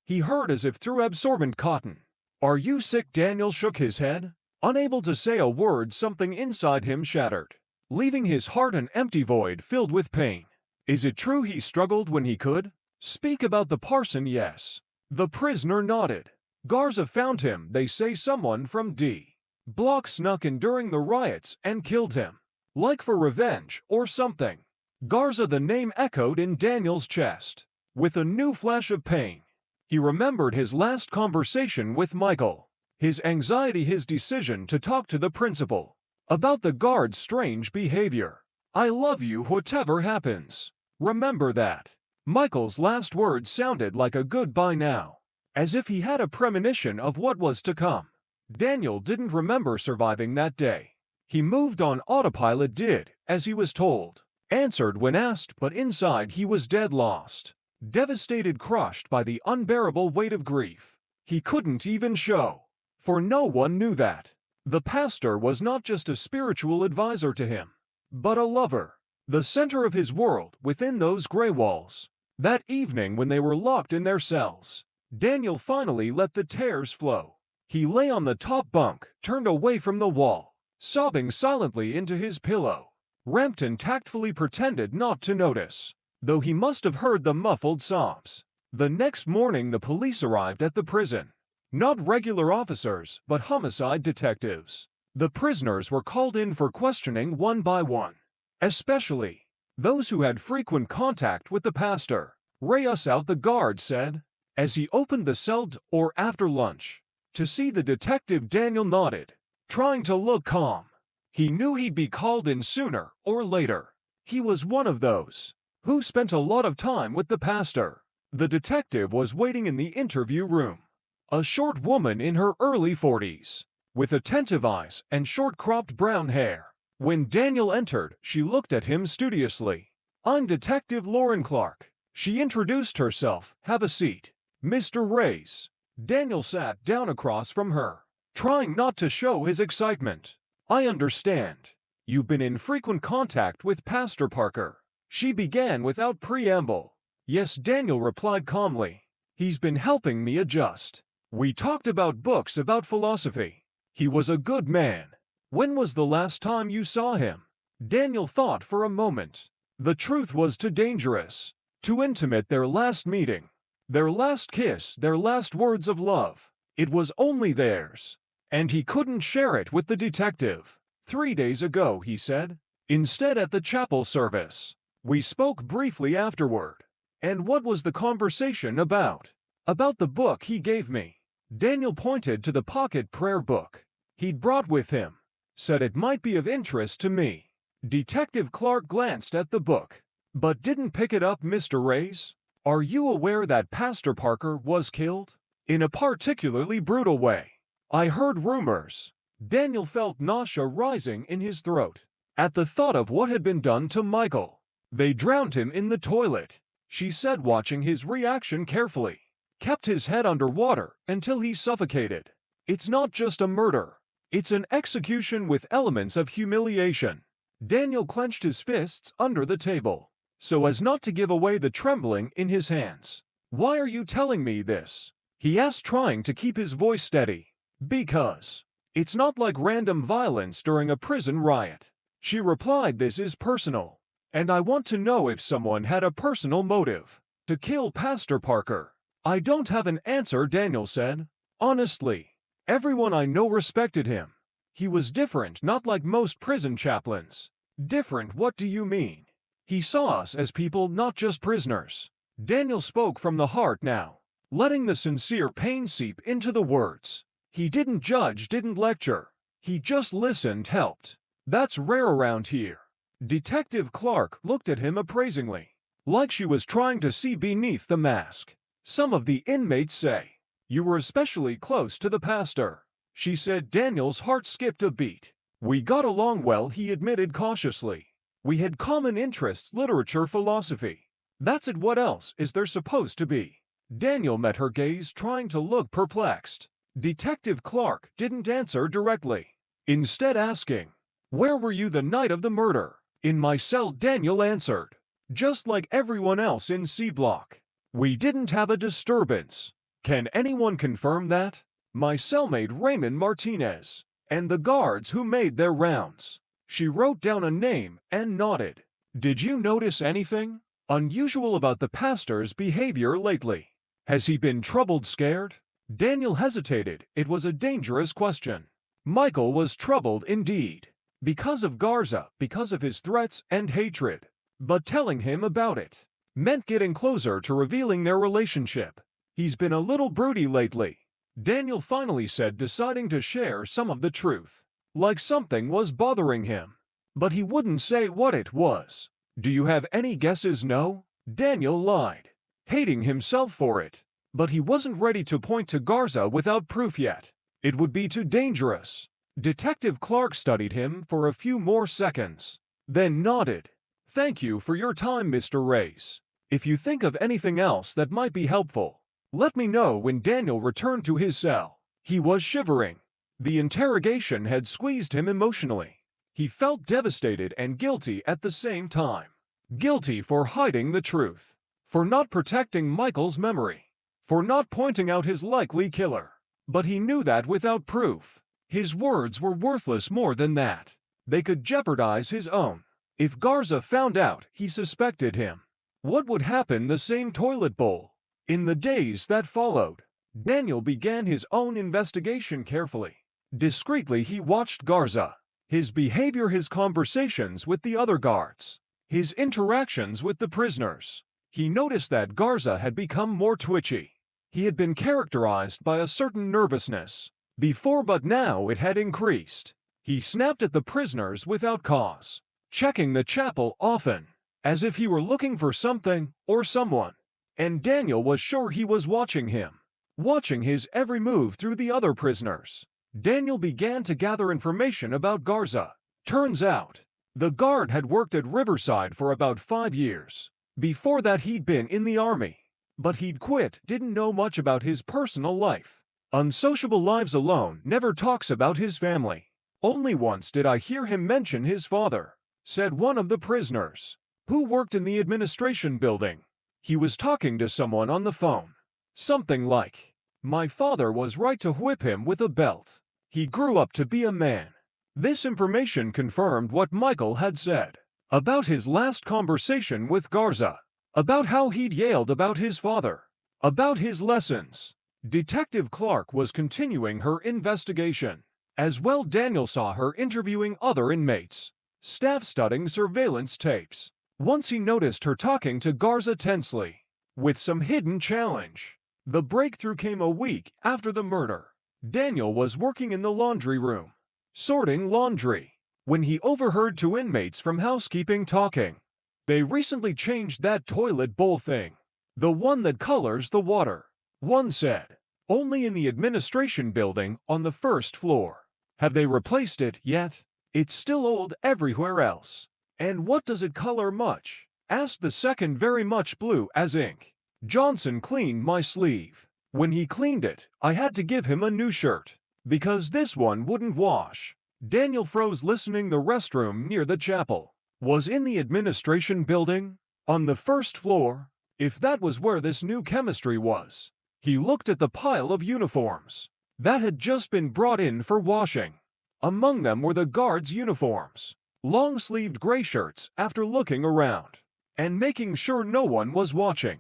He heard as if through absorbent cotton. Are you sick? Daniel shook his head, unable to say a word. Something inside him shattered, leaving his heart an empty void filled with pain. Is it true? He struggled when he could speak about the parson. Yes. The prisoner nodded. Garza found him. They say someone from D Block snuck in during the riots and killed him. Like for revenge or something. Garza, the name echoed in Daniel's chest. With a new flash of pain, he remembered his last conversation with Michael. his anxiety, his decision to talk to the principal about the guard's strange behavior. "I love you whatever happens. Remember that." Michael's last words sounded like a goodbye now, as if he had a premonition of what was to come. Daniel didn't remember surviving that day. He moved on autopilot, did as he was told, answered when asked, but inside he was dead lost, devastated, crushed by the unbearable weight of grief. He couldn't even show, for no one knew that the pastor was not just a spiritual advisor to him, but a lover, the center of his world within those gray walls. That evening, when they were locked in their cells, Daniel finally let the tears flow. He lay on the top bunk, turned away from the wall, sobbing silently into his pillow. Rampton tactfully pretended not to notice, though he must have heard the muffled sobs. The next morning the police arrived at the prison. Not regular officers, but homicide detectives. The prisoners were called in for questioning one by one, especially those who had frequent contact with the pastor. "Ray us out," the guard said, as he opened the cell door after lunch. To see the detective, Daniel nodded, trying to look calm. He knew he'd be called in sooner or later. He was one of those who spent a lot of time with the pastor. The detective was waiting in the interview room, a short woman in her early 40s, with attentive eyes and short-cropped brown hair. When Daniel entered, she looked at him studiously. "I'm Detective Lauren Clark," she introduced herself. "Have a seat, Mr. Reyes." Daniel sat down across from her, trying not to show his excitement. "I understand you've been in frequent contact with Pastor Parker," she began without preamble. "Yes," Daniel replied calmly. "He's been helping me adjust. We talked about books, about philosophy. He was a good man." "When was the last time you saw him?" Daniel thought for a moment. The truth was too dangerous, too intimate. Their last meeting, their last kiss, their last words of love. It was only theirs, and he couldn't share it with the detective. "3 days ago," he said. "Instead, at the chapel service. We spoke briefly afterward." "And what was the conversation about?" "About the book he gave me." Daniel pointed to the pocket prayer book he'd brought with him. "Said it might be of interest to me." Detective Clark glanced at the book, but didn't pick it up. "Mr. Reyes, are you aware that Pastor Parker was killed? In a particularly brutal way." "I heard rumors." Daniel felt nausea rising in his throat at the thought of what had been done to Michael. "They drowned him in the toilet," she said, watching his reaction carefully. "Kept his head under water until he suffocated. It's not just a murder. It's an execution with elements of humiliation." Daniel clenched his fists under the table, so as not to give away the trembling in his hands. "Why are you telling me this?" he asked, trying to keep his voice steady. "Because it's not like random violence during a prison riot," she replied. "This is personal, and I want to know if someone had a personal motive to kill Pastor Parker." "I don't have an answer," Daniel said. "Honestly, everyone I know respected him. He was different, not like most prison chaplains." "Different? What do you mean?" "He saw us as people, not just prisoners." Daniel spoke from the heart now, letting the sincere pain seep into the words. He didn't judge, didn't lecture. He just listened, helped. "That's rare around here." Detective Clark looked at him appraisingly, like she was trying to see beneath the mask. "Some of the inmates say you were especially close to the pastor," she said. Daniel's heart skipped a beat. "We got along well," he admitted cautiously. "We had common interests, literature, philosophy. That's it. What else is there supposed to be?" Daniel met her gaze, trying to look perplexed. Detective Clark didn't answer directly, instead asking, "Where were you the night of the murder?" "In my cell," Daniel answered. "Just like everyone else in C Block. We didn't have a disturbance." "Can anyone confirm that?" "My cellmate Raymond Martinez, and the guards who made their rounds." She wrote down a name and nodded. "Did you notice anything unusual about the pastor's behavior lately? Has he been troubled, scared?" Daniel hesitated. It was a dangerous question. Michael was troubled indeed, because of Garza, because of his threats and hatred. But telling him about it meant getting closer to revealing their relationship. "He's been a little broody lately," Daniel finally said, deciding to share some of the truth. Like something was bothering him. But he wouldn't say what it was. Do you have any guesses? No? Daniel lied, hating himself for it. But he wasn't ready to point to Garza without proof yet. It would be too dangerous. Detective Clark studied him for a few more seconds, then nodded. Thank you for your time, Mr. Reyes. If you think of anything else that might be helpful, let me know. When Daniel returned to his cell, he was shivering. The interrogation had squeezed him emotionally. He felt devastated and guilty at the same time. Guilty for hiding the truth, for not protecting Michael's memory, for not pointing out his likely killer. But he knew that without proof, his words were worthless. More than that, they could jeopardize his own. If Garza found out he suspected him, what would happen? The same toilet bowl. In the days that followed, Daniel began his own investigation carefully. Discreetly he watched Garza, his behavior, his conversations with the other guards, his interactions with the prisoners. He noticed that Garza had become more twitchy. He had been characterized by a certain nervousness before, but now it had increased. He snapped at the prisoners without cause, checking the chapel often, as if he were looking for something or someone. And Daniel was sure he was watching him, watching his every move through the other prisoners. Daniel began to gather information about Garza. Turns out, the guard had worked at Riverside for about 5 years. Before that he'd been in the army. But he'd quit. Didn't know much about his personal life. Unsociable lives alone. Never talks about his family. Only once did I hear him mention his father, said one of the prisoners, who worked in the administration building. He was talking to someone on the phone. Something like, "My father was right to whip him with a belt. He grew up to be a man." This information confirmed what Michael had said about his last conversation with Garza, about how he'd yelled about his father, about his lessons. Detective Clark was continuing her investigation. As well, Daniel saw her interviewing other inmates, staff studying surveillance tapes. Once he noticed her talking to Garza tensely, with some hidden challenge. The breakthrough came a week after the murder. Daniel was working in the laundry room, sorting laundry, when he overheard 2 inmates from housekeeping talking. They recently changed that toilet bowl thing, the one that colors the water. One said, only in the administration building on the 1st floor. Have they replaced it yet? It's still old everywhere else. And what does it color? Much? Asked the second. Very much blue as ink. Johnson cleaned my sleeve. When he cleaned it, I had to give him a new shirt, because this one wouldn't wash. Daniel froze, listening. The restroom near the chapel was in the administration building, on the 1st floor. If that was where this new chemistry was. He looked at the pile of uniforms that had just been brought in for washing. Among them were the guards' uniforms, long-sleeved gray shirts. After looking around and making sure no one was watching,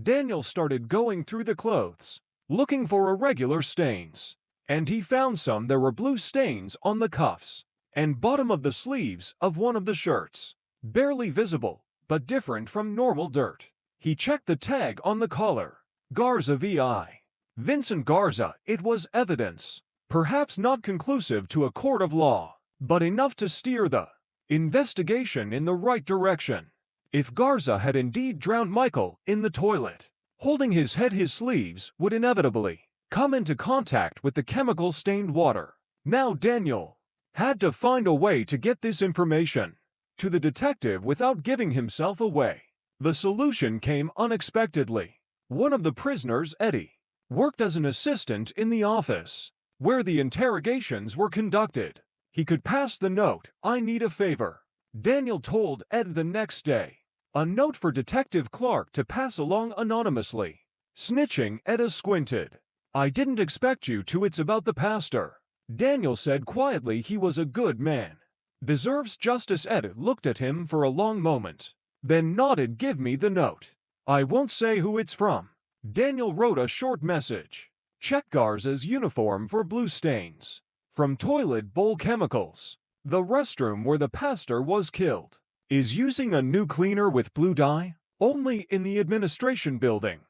Daniel started going through the clothes, looking for irregular stains. And he found some. There were blue stains on the cuffs and bottom of the sleeves of one of the shirts, barely visible, but different from normal dirt. He checked the tag on the collar. Garza V.I. Vincent Garza. It was evidence, perhaps not conclusive to a court of law, but enough to steer the investigation in the right direction. If Garza had indeed drowned Michael in the toilet, holding his head, his sleeves would inevitably come into contact with the chemical-stained water. Now Daniel had to find a way to get this information to the detective without giving himself away. The solution came unexpectedly. One of the prisoners, Eddie, worked as an assistant in the office where the interrogations were conducted. He could pass the note. I need a favor, Daniel told Ed the next day. A note for Detective Clark to pass along anonymously. Snitching. Ed squinted. I didn't expect you to. It's about the pastor, Daniel said quietly. He was a good man. Deserves justice. Ed looked at him for a long moment, then nodded. Give me the note. I won't say who it's from. Daniel wrote a short message. Check Garza's uniform for blue stains from toilet bowl chemicals. The restroom where the pastor was killed is using a new cleaner with blue dye. Only in the administration building.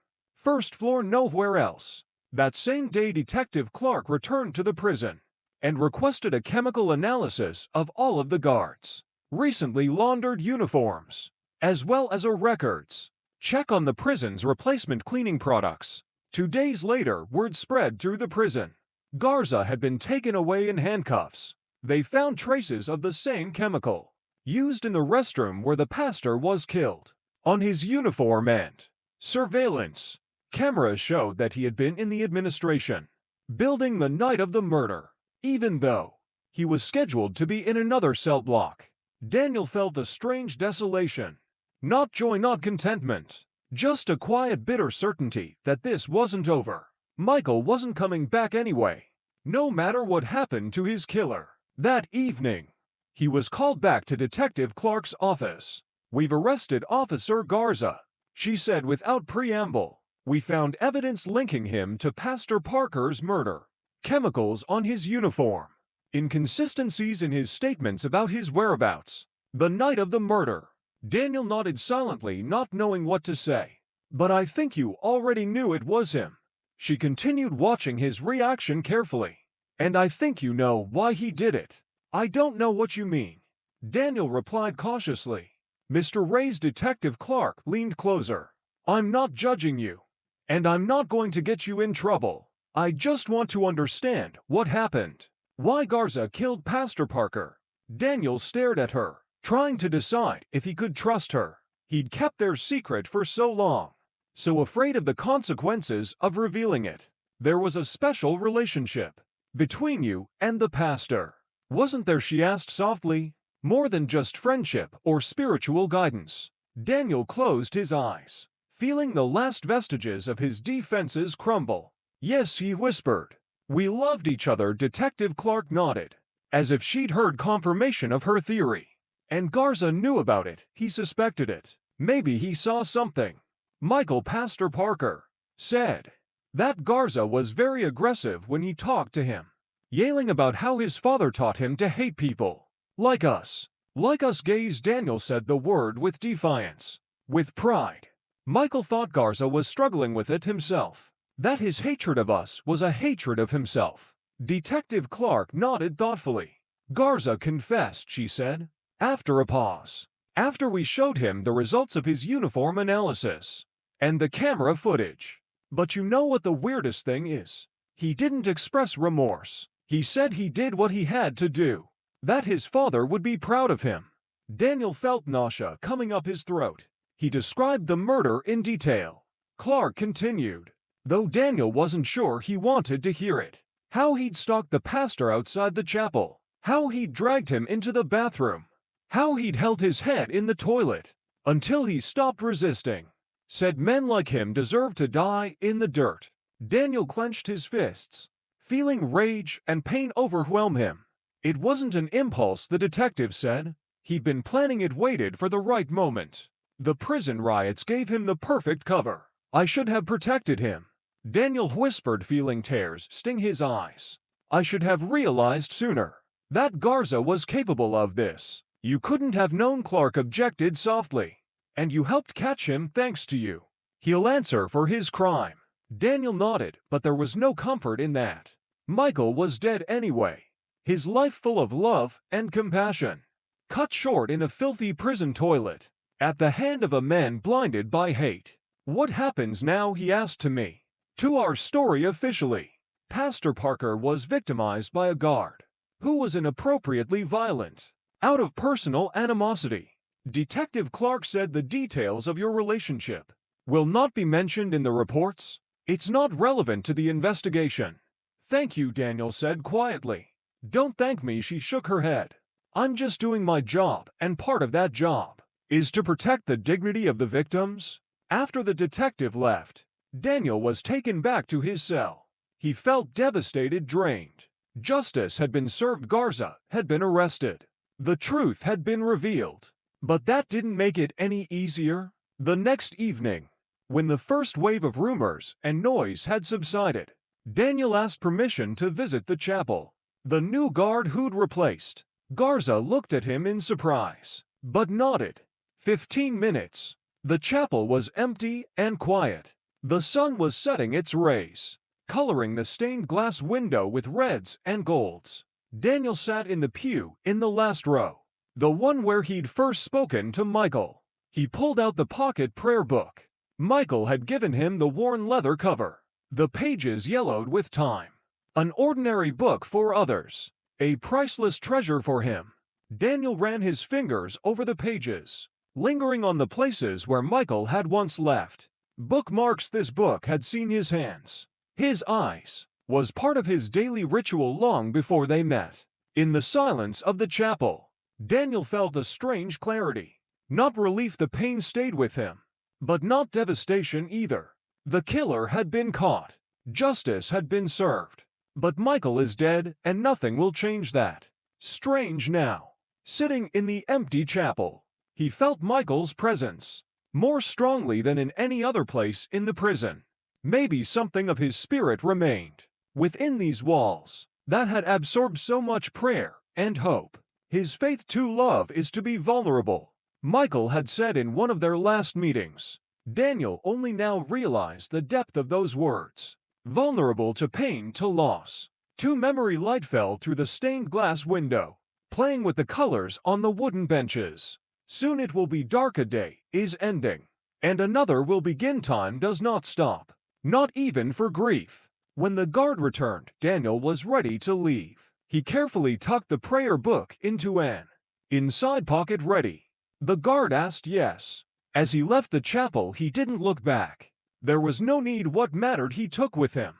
1st floor, nowhere else. That same day, Detective Clark returned to the prison and requested a chemical analysis of all of the guards' recently laundered uniforms, as well as a records check on the prison's replacement cleaning products. 2 days later, word spread through the prison. Garza had been taken away in handcuffs. They found traces of the same chemical used in the restroom where the pastor was killed on his uniform, and surveillance cameras showed that he had been in the administration building the night of the murder, even though he was scheduled to be in another cell block. Daniel felt a strange desolation. Not joy, not contentment. Just a quiet, bitter certainty that this wasn't over. Michael wasn't coming back anyway, no matter what happened to his killer. That evening, he was called back to Detective Clark's office. "We've arrested Officer Garza," she said without preamble. "We found evidence linking him to Pastor Parker's murder. Chemicals on his uniform. Inconsistencies in his statements about his whereabouts the night of the murder." Daniel nodded silently, not knowing what to say. "But I think you already knew it was him," she continued, watching his reaction carefully. "And I think you know why he did it." "I don't know what you mean," Daniel replied cautiously. Mr. Ray's Detective Clark leaned closer. "I'm not judging you, and I'm not going to get you in trouble. I just want to understand what happened. Why Garza killed Pastor Parker." Daniel stared at her, trying to decide if he could trust her. He'd kept their secret for so long, so afraid of the consequences of revealing it. "There was a special relationship between you and the pastor, wasn't there?" she asked softly. "More than just friendship or spiritual guidance." Daniel closed his eyes, feeling the last vestiges of his defenses crumble. "Yes," he whispered. "We loved each other." Detective Clark nodded, as if she'd heard confirmation of her theory. "And Garza knew about it. He suspected it. Maybe he saw something." Michael, Pastor Parker, said that Garza was very aggressive when he talked to him, yelling about how his father taught him to hate people like us. "Like us gays," Daniel said the word with defiance, with pride. Michael thought Garza was struggling with it himself, that his hatred of us was a hatred of himself. Detective Clark nodded thoughtfully. "Garza confessed," she said, after a pause. "After we showed him the results of his uniform analysis and the camera footage. But you know what the weirdest thing is? He didn't express remorse. He said he did what he had to do, that his father would be proud of him." Daniel felt nausea coming up his throat. He described the murder in detail. Clark continued, though Daniel wasn't sure he wanted to hear it. How he'd stalked the pastor outside the chapel, how he'd dragged him into the bathroom, how he'd held his head in the toilet until he stopped resisting. Said men like him deserve to die in the dirt. Daniel clenched his fists, feeling rage and pain overwhelm him. It wasn't an impulse, the detective said. He'd been planning it, waited for the right moment. The prison riots gave him the perfect cover. "I should have protected him," Daniel whispered, feeling tears sting his eyes. "I should have realized sooner that Garza was capable of this." "You couldn't have known," Clark objected softly. "And you helped catch him, thanks to you. He'll answer for his crime." Daniel nodded, but there was no comfort in that. Michael was dead anyway, his life full of love and compassion, cut short in a filthy prison toilet, at the hand of a man blinded by hate. "What happens now?" he asked to me. "To our story officially. Pastor Parker was victimized by a guard who was inappropriately violent, out of personal animosity. Detective Clark said the details of your relationship will not be mentioned in the reports. It's not relevant to the investigation." "Thank you," Daniel said quietly. "Don't thank me," she shook her head. "I'm just doing my job, and part of that job is to protect the dignity of the victims." After the detective left, Daniel was taken back to his cell. He felt devastated, drained. Justice had been served. Garza had been arrested. The truth had been revealed. But that didn't make it any easier. The next evening, when the first wave of rumors and noise had subsided, Daniel asked permission to visit the chapel. The new guard who'd replaced Garza looked at him in surprise, but nodded. 15 minutes. The chapel was empty and quiet. The sun was setting its rays coloring the stained glass window with reds and golds. Daniel sat in the pew in the last row, the one where he'd first spoken to Michael. He pulled out the pocket prayer book. Michael had given him the worn leather cover, the pages yellowed with time. An ordinary book for others, a priceless treasure for him. Daniel ran his fingers over the pages, lingering on the places where Michael had once left bookmarks. This book had seen his hands, his eyes, was part of his daily ritual long before they met. In the silence of the chapel, Daniel felt a strange clarity. Not relief, the pain stayed with him, but not devastation either. The killer had been caught, justice had been served, but Michael is dead and nothing will change that. Strange now, sitting in the empty chapel, he felt Michael's presence, more strongly than in any other place in the prison. Maybe something of his spirit remained within these walls that had absorbed so much prayer and hope. His faith to love is to be vulnerable, Michael had said in one of their last meetings. Daniel only now realized the depth of those words. Vulnerable to pain, to loss, to memory. Light fell through the stained glass window, playing with the colors on the wooden benches. Soon it will be dark. A day is ending, and another will begin. Time does not stop, not even for grief. When the guard returned, Daniel was ready to leave. He carefully tucked the prayer book into an inside pocket. Ready? The guard asked. Yes. As he left the chapel, he didn't look back. There was no need. What mattered he took with him.